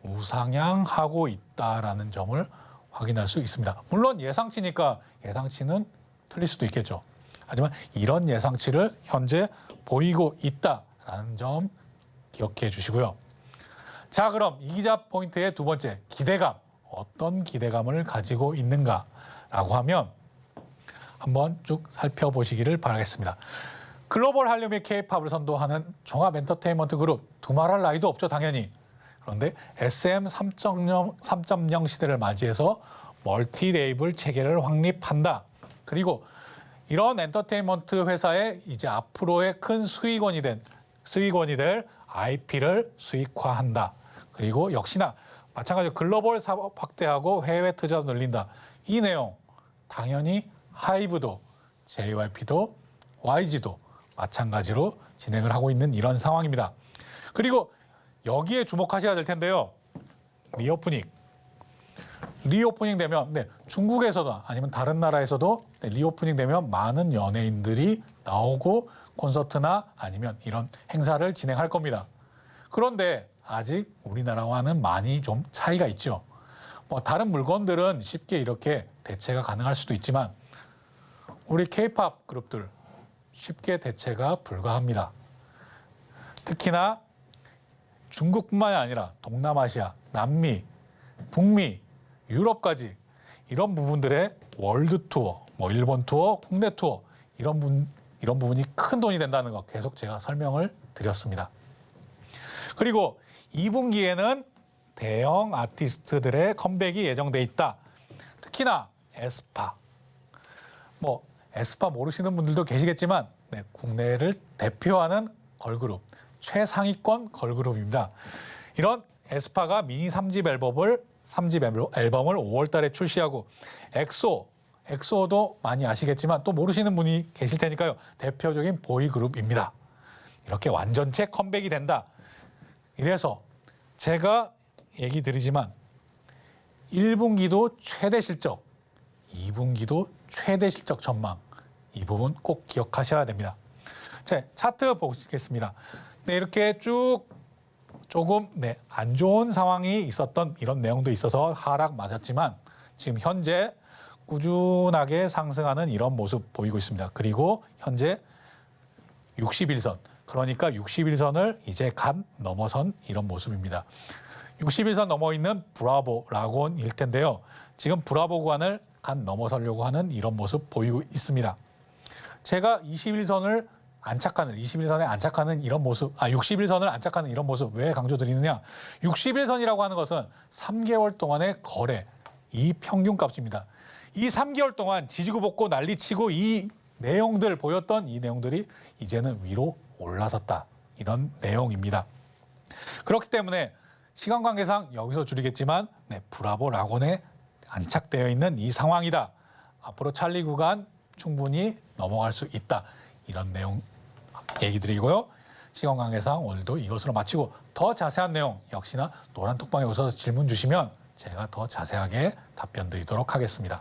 우상향하고 있다라는 점을 확인할 수 있습니다. 물론 예상치니까 예상치는 틀릴 수도 있겠죠. 하지만 이런 예상치를 현재 보이고 있다라는 점 기억해 주시고요. 자, 그럼 이기자 포인트의 두 번째, 기대감. 어떤 기대감을 가지고 있는가라고 하면 한번 쭉 살펴보시기를 바라겠습니다. 글로벌 한류 및 K-팝을 선도하는 종합 엔터테인먼트 그룹, 두말할 나위도 없죠, 당연히. 그런데 SM 3.0 시대를 맞이해서 멀티 레이블 체계를 확립한다. 그리고 이런 엔터테인먼트 회사의 이제 앞으로의 큰 수익원이 될 IP를 수익화한다. 그리고 역시나 마찬가지로 글로벌 사업 확대하고 해외 투자도 늘린다. 이 내용 당연히 하이브도 JYP도 YG도 마찬가지로 진행을 하고 있는 이런 상황입니다. 그리고 여기에 주목하셔야 될 텐데요. 리오프닝 되면 중국에서도 아니면 다른 나라에서도 리오프닝 되면 많은 연예인들이 나오고 콘서트나 아니면 이런 행사를 진행할 겁니다. 그런데 아직 우리나라와는 많이 좀 차이가 있죠. 뭐 다른 물건들은 쉽게 이렇게 대체가 가능할 수도 있지만 우리 K-팝 그룹들 쉽게 대체가 불가합니다. 특히나 중국뿐만이 아니라 동남아시아, 남미, 북미, 유럽까지 이런 부분들의 월드 투어, 뭐 일본 투어, 국내 투어 이런 부분이 큰 돈이 된다는 거 계속 제가 설명을 드렸습니다. 그리고 2분기에는 대형 아티스트들의 컴백이 예정돼 있다. 특히나 에스파. 뭐 에스파 모르시는 분들도 계시겠지만 국내를 대표하는 걸그룹, 최상위권 걸그룹입니다. 이런 에스파가 미니 3집 앨범을 5월 달에 출시하고 엑소도 많이 아시겠지만 또 모르시는 분이 계실 테니까요. 대표적인 보이그룹입니다. 이렇게 완전체 컴백이 된다. 이래서 제가 얘기 드리지만 1분기도 최대 실적, 2분기도 최대 실적 전망 이 부분 꼭 기억하셔야 됩니다. 자, 차트 보시겠습니다. 이렇게 쭉 조금 안 좋은 상황이 있었던 이런 내용도 있어서 하락 맞았지만 지금 현재 꾸준하게 상승하는 이런 모습 보이고 있습니다. 그리고 현재 61선, 그러니까 61선을 이제 갓 넘어선 이런 모습입니다. 61선 넘어 있는 브라보 라곤일 텐데요. 지금 브라보 구간을 갓 넘어서려고 하는 이런 모습 보이고 있습니다. 제가 21선에 안착하는 이런 모습, 61선을 안착하는 이런 모습 왜 강조드리느냐? 61선이라고 하는 것은 3개월 동안의 거래, 이 평균값입니다. 이 3개월 동안 지지고 볶고 난리치고 이 내용들 보였던 이 내용들이 이제는 위로 올라섰다. 이런 내용입니다. 그렇기 때문에 시간 관계상 여기서 줄이겠지만 브라보 라곤에 안착되어 있는 이 상황이다. 앞으로 찰리 구간 충분히 넘어갈 수 있다. 이런 내용 얘기 드리고요. 시간 관계상 오늘도 이것으로 마치고 더 자세한 내용 역시나 노란톡방에 오셔서 질문 주시면 제가 더 자세하게 답변 드리도록 하겠습니다.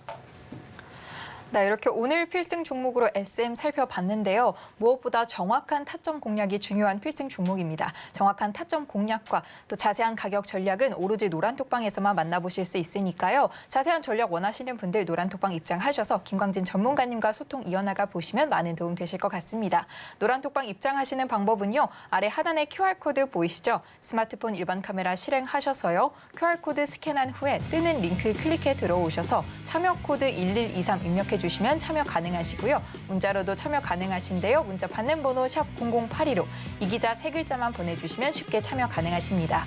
네, 이렇게 오늘 필승 종목으로 SM 살펴봤는데요. 무엇보다 정확한 타점 공략이 중요한 필승 종목입니다. 정확한 타점 공략과 또 자세한 가격 전략은 오로지 노란톡방에서만 만나보실 수 있으니까요. 자세한 전략 원하시는 분들 노란톡방 입장하셔서 김광진 전문가님과 소통 이어나가 보시면 많은 도움 되실 것 같습니다. 노란톡방 입장하시는 방법은요. 아래 하단에 QR코드 보이시죠? 스마트폰 일반 카메라 실행하셔서요. QR코드 스캔한 후에 뜨는 링크 클릭해 들어오셔서 참여 코드 1123 입력해 보내주시면 참여 가능하시고요. 문자로도 참여 가능하신데요. 문자 받는 번호 샵 0082로 이 기자 세 글자만 보내주시면 쉽게 참여 가능하십니다.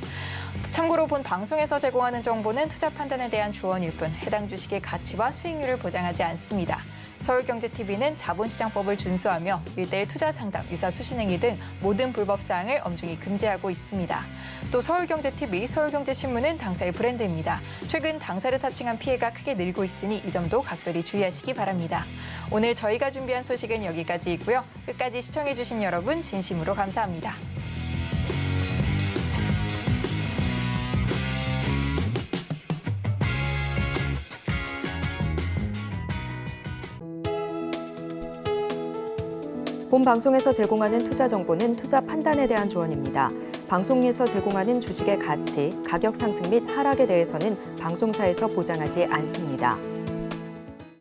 참고로 본 방송에서 제공하는 정보는 투자 판단에 대한 조언일 뿐 해당 주식의 가치와 수익률을 보장하지 않습니다. 서울경제TV는 자본시장법을 준수하며 1:1 투자 상담, 유사 수신행위 등 모든 불법 사항을 엄중히 금지하고 있습니다. 또 서울경제TV, 서울경제신문은 당사의 브랜드입니다. 최근 당사를 사칭한 피해가 크게 늘고 있으니 이 점도 각별히 주의하시기 바랍니다. 오늘 저희가 준비한 소식은 여기까지이고요. 끝까지 시청해주신 여러분 진심으로 감사합니다. 본 방송에서 제공하는 투자 정보는 투자 판단에 대한 조언입니다. 방송에서 제공하는 주식의 가치, 가격 상승 및 하락에 대해서는 방송사에서 보장하지 않습니다.